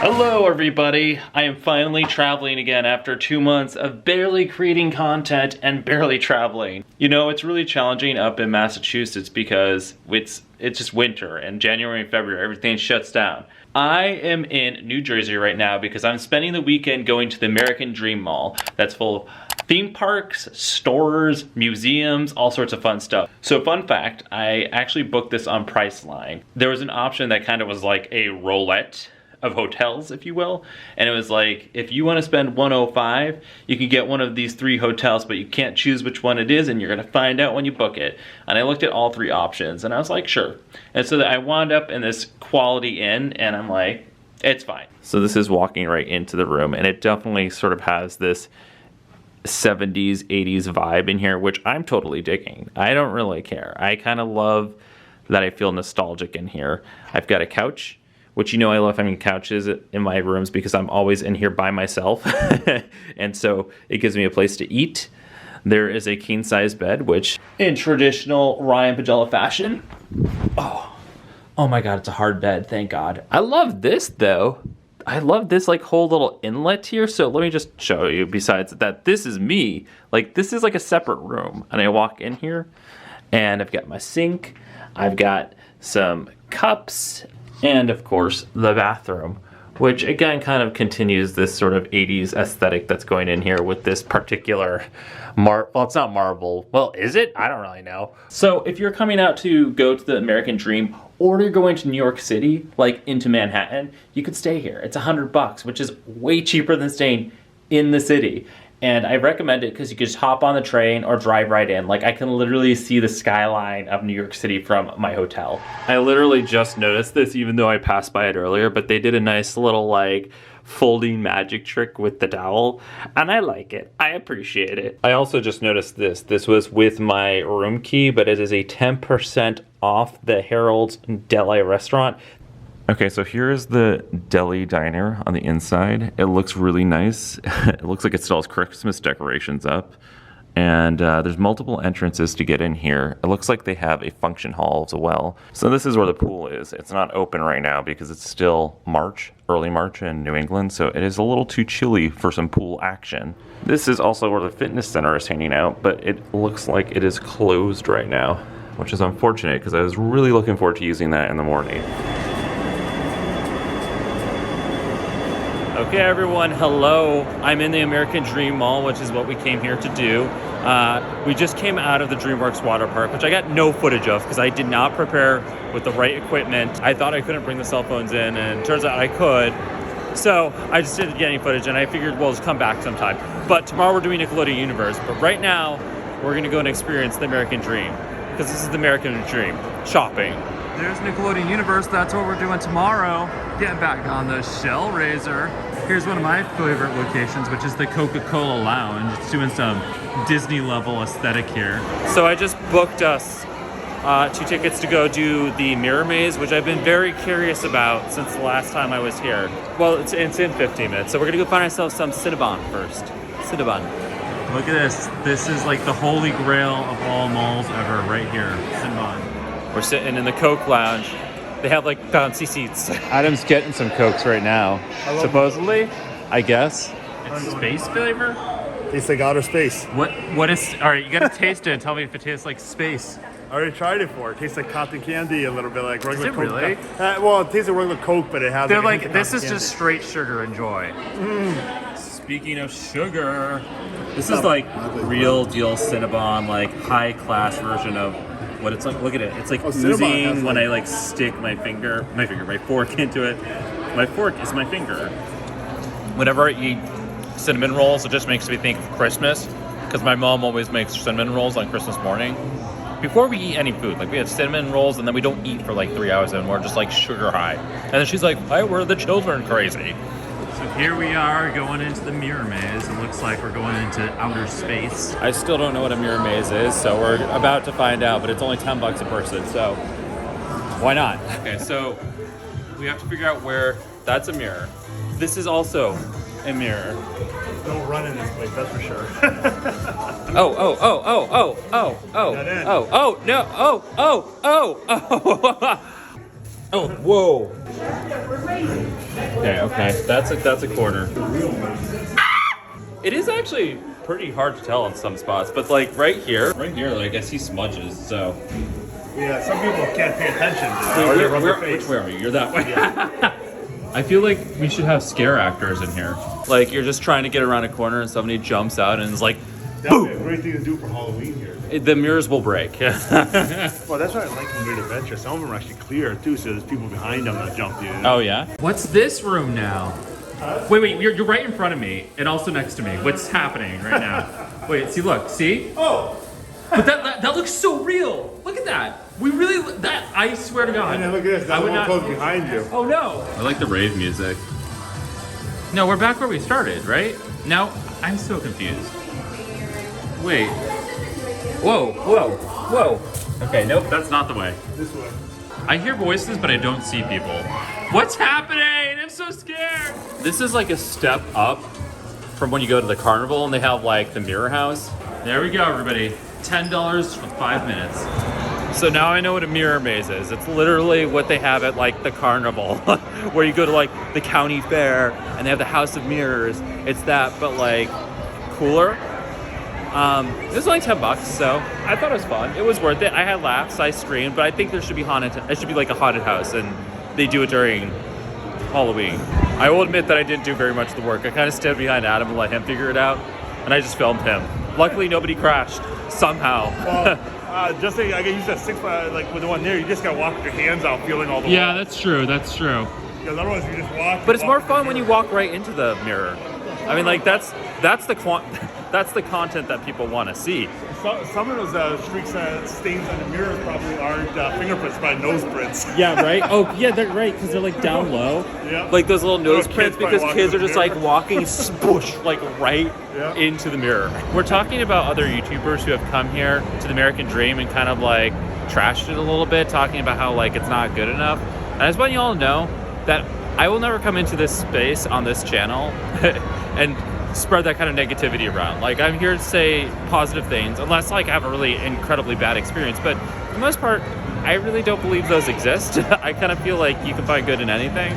Hello everybody, I am finally traveling again after 2 months of barely creating content and barely traveling. You know, it's really challenging up in Massachusetts because it's just winter and January and February, everything shuts down. I am in New Jersey right now because I'm spending the weekend going to the American Dream Mall that's full of theme parks, stores, museums, all sorts of fun stuff. So fun fact, I actually booked this on Priceline. There was an option that kind of was like a roulette of hotels, if you will, and it was like, if you want to spend $105, you can get one of these 3 hotels, but you can't choose which one it is, and you're gonna find out when you book it. And I looked at all 3 options, and I was like, sure. And so I wound up in this Quality Inn, and I'm like, it's fine. So this is walking right into the room, and it definitely sort of has this 70s, 80s vibe in here, which I'm totally digging. I don't really care. I kind of love that I feel nostalgic in here. I've got a couch, which, you know, I love having couches in my rooms because I'm always in here by myself. And so it gives me a place to eat. There is a king size bed, which in traditional Ryan Pagella fashion. Oh my God, it's a hard bed, thank God. I love this though. I love this like whole little inlet here. So let me just show you, besides that, this is me. Like, this is like a separate room. And I walk in here and I've got my sink. I've got some cups. And of course, the bathroom, which again kind of continues this sort of 80s aesthetic that's going in here with this particular well, it's not marble. Well, is it? I don't really know. So if you're coming out to go to the American Dream, or you're going to New York City, like into Manhattan, you could stay here. It's $100, which is way cheaper than staying in the city. And I recommend it because you can just hop on the train or drive right in. Like, I can literally see the skyline of New York City from my hotel. I literally just noticed this, even though I passed by it earlier, but they did a nice little like folding magic trick with the towel, and I like it. I appreciate it. I also just noticed this. This was with my room key, but it is a 10% off the Harold's Deli restaurant. Okay, so here's the deli diner on the inside. It looks really nice. It looks like it still has Christmas decorations up. And there's multiple entrances to get in here. It looks like they have a function hall as well. So this is where the pool is. It's not open right now because it's still March, early March in New England, so it is a little too chilly for some pool action. This is also where the fitness center is hanging out, but it looks like it is closed right now, which is unfortunate because I was really looking forward to using that in the morning. Okay everyone, hello. I'm in the American Dream Mall, which is what we came here to do. We just came out of the Dreamworks Waterpark, which I got no footage of because I did not prepare with the right equipment. I thought I couldn't bring the cell phones in, and it turns out I could. So I just didn't get any footage, and I figured we'll just come back sometime. But tomorrow we're doing Nickelodeon Universe, but right now we're gonna go and experience the American Dream because this is the American Dream, shopping. There's Nickelodeon Universe, that's what we're doing tomorrow. Getting back on the Shell Razor. Here's one of my favorite locations, which is the Coca-Cola Lounge. It's doing some Disney level aesthetic here. So I just booked us 2 tickets to go do the Mirror Maze, which I've been very curious about since the last time I was here. Well, it's in 15 minutes, so we're gonna go find ourselves some Cinnabon first. Cinnabon. Look at this. This is like the holy grail of all malls ever, right here, Cinnabon. We're sitting in the Coke Lounge. They have like bouncy seats. Adam's getting some Cokes right now. Supposedly, I guess. It's space flavor? Tastes like outer space. What is, all right, you gotta taste it and tell me if it tastes like space. I already tried it before. It tastes like cotton candy a little bit, like regular Coke. Really? Well, it tastes like regular Coke, but it has They're like, like, this is just straight sugar, enjoy. Speaking of sugar, this is like real deal Cinnabon, like high class version of what it's like. Look at it. It's like oozing when I like stick my fork into it. My fork is my finger. Whenever I eat cinnamon rolls, it just makes me think of Christmas because my mom always makes cinnamon rolls on Christmas morning. Before we eat any food, like we have cinnamon rolls and then we don't eat for like 3 hours and we're just like sugar high. And then she's like, why were the children crazy? So here we are going into the Mirror Maze. It looks like we're going into outer space. I still don't know what a Mirror Maze is, so we're about to find out, but it's only $10 a person, so why not? Okay, so we have to figure out where that's a mirror. This is also a mirror. Don't run in this place, that's for sure. No, oh, whoa. Okay. That's a corner. It is actually pretty hard to tell in some spots, but like right here, like I see smudges. So Yeah, some people can't pay attention to that. Or they rub their face. where are you? You're that way. I feel like we should have scare actors in here. Like you're just trying to get around a corner and somebody jumps out and is like, That would be a great thing to do for Halloween here. the mirrors will break. Well, that's what I like in Weird Adventure. Some of them are actually clear too, so there's people behind them that jump you. Oh yeah? What's this room now? Wait, you're right in front of me and also next to me. What's happening right now? Wait, see? Oh! But that looks so real. Look at that. I swear to God. And look at this, that one close behind you. Oh no. I like the rave music. No, we're back where we started, right? No, I'm so confused. Wait. Whoa. Okay, nope, that's not the way. This way. I hear voices, but I don't see people. What's happening? I'm so scared. This is like a step up from when you go to the carnival and they have like the mirror house. There we go, everybody. $10 for 5 minutes. So now I know what a mirror maze is. It's literally what they have at like the carnival, where you go to like the county fair and they have the house of mirrors. It's that, but like cooler. It was only $10, so I thought it was fun. It was worth it. I had laughs, I screamed, but I think there should be it should be like a haunted house, and they do it during Halloween. I will admit that I didn't do very much of the work. I kind of stood behind Adam and let him figure it out, and I just filmed him. Luckily, nobody crashed somehow. Well, just say I can use that 6 like with the one there. You just gotta walk with your hands out, feeling all the Yeah, walls. that's true. Because otherwise you just walk. But it's more fun when you walk right into the mirror. I mean, like that's the content that people want to see. Some of those streaks stains on the mirrors probably aren't fingerprints, but nose prints. Yeah, right? Oh, yeah, they're right, because they're like down low. Yeah. Like those little nose Little prints, kids probably because kids are walking just in the like walking spoosh, like right into the mirror. We're talking about other YouTubers who have come here to the American Dream and kind of like trashed it a little bit, talking about how like it's not good enough. And I just want you all to know that I will never come into this space on this channel and spread that kind of negativity around. Like, I'm here to say positive things, unless like I have a really incredibly bad experience. But for the most part, I really don't believe those exist. I kind of feel like you can find good in anything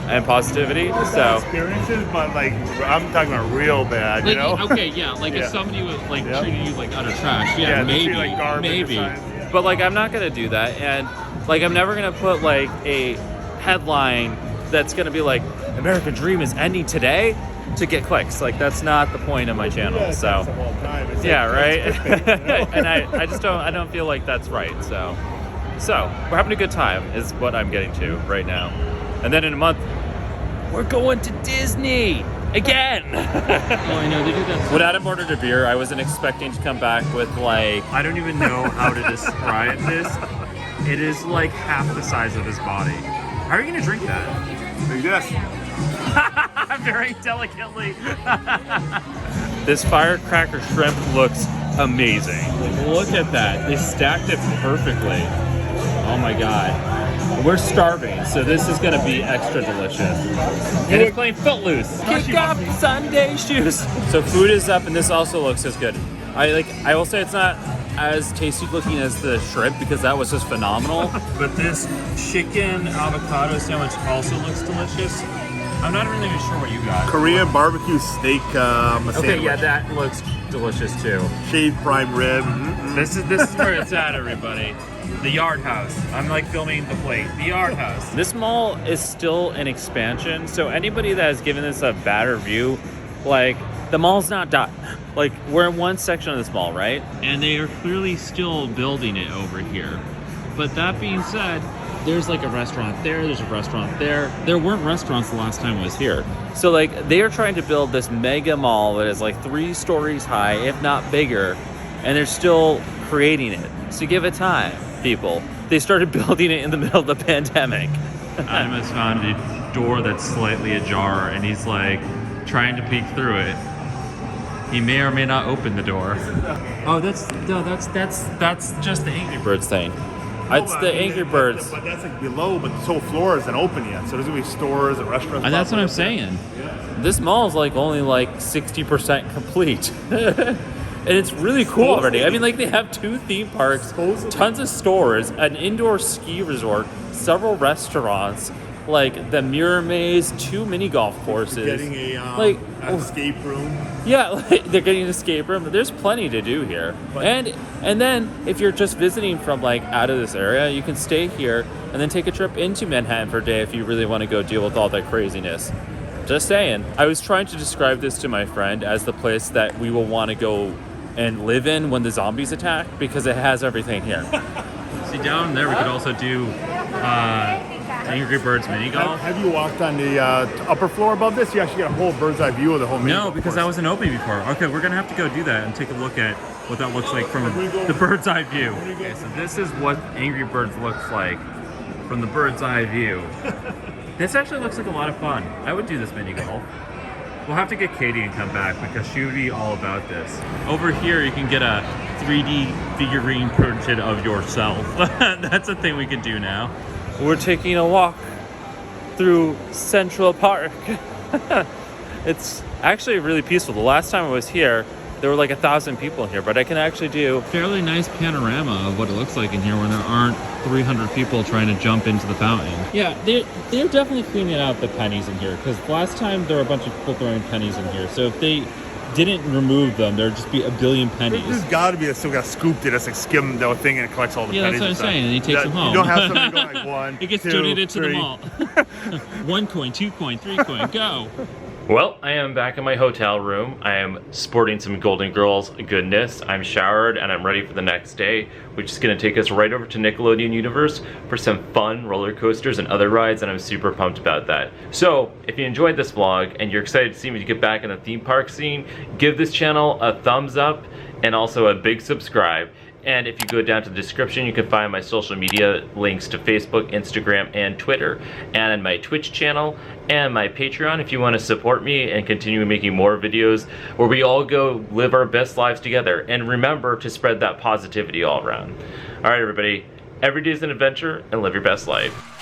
and positivity. So Experiences, but like I'm talking about real bad, you know? Okay, yeah, like if somebody was like treating you like utter trash, they treat you like garbage or something. But like I'm not gonna do that, and like I'm never gonna put like a headline that's gonna be like American Dream is ending today to get clicks. Like that's not the point of my channel. So yeah, right. And I just don't feel like that's right. So we're having a good time is what I'm getting to right now. And then in a month we're going to Disney again. Oh, I know they do that. When Adam ordered a beer, I wasn't expecting to come back with like, I don't even know how to describe this. It is like half the size of his body. How are you gonna drink that? Like this. Very delicately. This firecracker shrimp looks amazing. Look at that. They stacked it perfectly. Oh my God. We're starving, so this is gonna be extra delicious. And it's playing Footloose. Kick off Sunday shoes. So food is up, and this also looks as good. I will say it's not as tasty looking as the shrimp because that was just phenomenal. But this chicken avocado sandwich also looks delicious. I'm not really even sure what you got. Korean barbecue steak sandwich. Okay, yeah, that looks delicious too. Shaved prime rib. This is where it's at, everybody. The Yard House. I'm like filming the plate. The Yard House. This mall is still an expansion, so anybody that has given this a bad review, like, the mall's not done. Like, we're in one section of this mall, right? And they are clearly still building it over here. But that being said, there's like a restaurant there's a restaurant there. There weren't restaurants the last time I was here. So like, they are trying to build this mega mall that is like 3 stories high, if not bigger, and they're still creating it. So give it time, people. They started building it in the middle of the pandemic. Adam has found a door that's slightly ajar, and he's like trying to peek through it. He may or may not open the door. Oh, that's just the Angry Birds thing. It's the Angry Birds. But that's like below, but this whole floor isn't open yet. So there's gonna be stores and restaurants. And that's what I'm saying. This mall is like only like 60% complete. And it's really cool already. I mean, like, they have 2 theme parks, tons of stores, an indoor ski resort, several restaurants, like the Mirror Maze, 2 mini golf courses. Getting a like an escape room. yeah, like they're getting an escape room. There's plenty to do here. And then if you're just visiting from like out of this area, you can stay here and then take a trip into Manhattan for a day if you really want to go deal with all that craziness. Just saying. I was trying to describe this to my friend as the place that we will want to go and live in when the zombies attack, because it has everything here. See, down there we could also do Angry Birds mini golf. Have you walked on the upper floor above this? You actually get a whole bird's eye view of the whole mini No, golf because course. that wasn't open before. Okay, we're gonna have to go do that and take a look at what that looks like from the bird's eye view. Okay, so this is what Angry Birds looks like from the bird's eye view. This actually looks like a lot of fun. I would do this mini golf. We'll have to get Katie and come back because she would be all about this. Over here, you can get a 3D figurine printed of yourself. That's a thing we can do now. We're taking a walk through Central Park. It's actually really peaceful. The last time I was here, there were like 1,000 people here, but I can actually do a fairly nice panorama of what it looks like in here when there aren't 300 people trying to jump into the fountain. Yeah, they're definitely cleaning out the pennies in here, because last time there were a bunch of people throwing pennies in here. So if they didn't remove them, there'd just be a billion pennies. There's got to be still got scooped it. That's like skim the thing and it collects all the pennies. Yeah, that's what I'm saying. And he takes them home. You don't have something going like 1, it gets 2, donated to 3. them all. 1 coin, 2 coin, 3 coin, go. Well, I am back in my hotel room. I am sporting some Golden Girls goodness. I'm showered and I'm ready for the next day, which is going to take us right over to Nickelodeon Universe for some fun roller coasters and other rides, and I'm super pumped about that. So, if you enjoyed this vlog and you're excited to see me get back in the theme park scene, give this channel a thumbs up and also a big subscribe. And if you go down to the description, you can find my social media links to Facebook, Instagram, and Twitter, and my Twitch channel, and my Patreon if you want to support me and continue making more videos where we all go live our best lives together. And remember to spread that positivity all around. All right, everybody, every day is an adventure, and live your best life.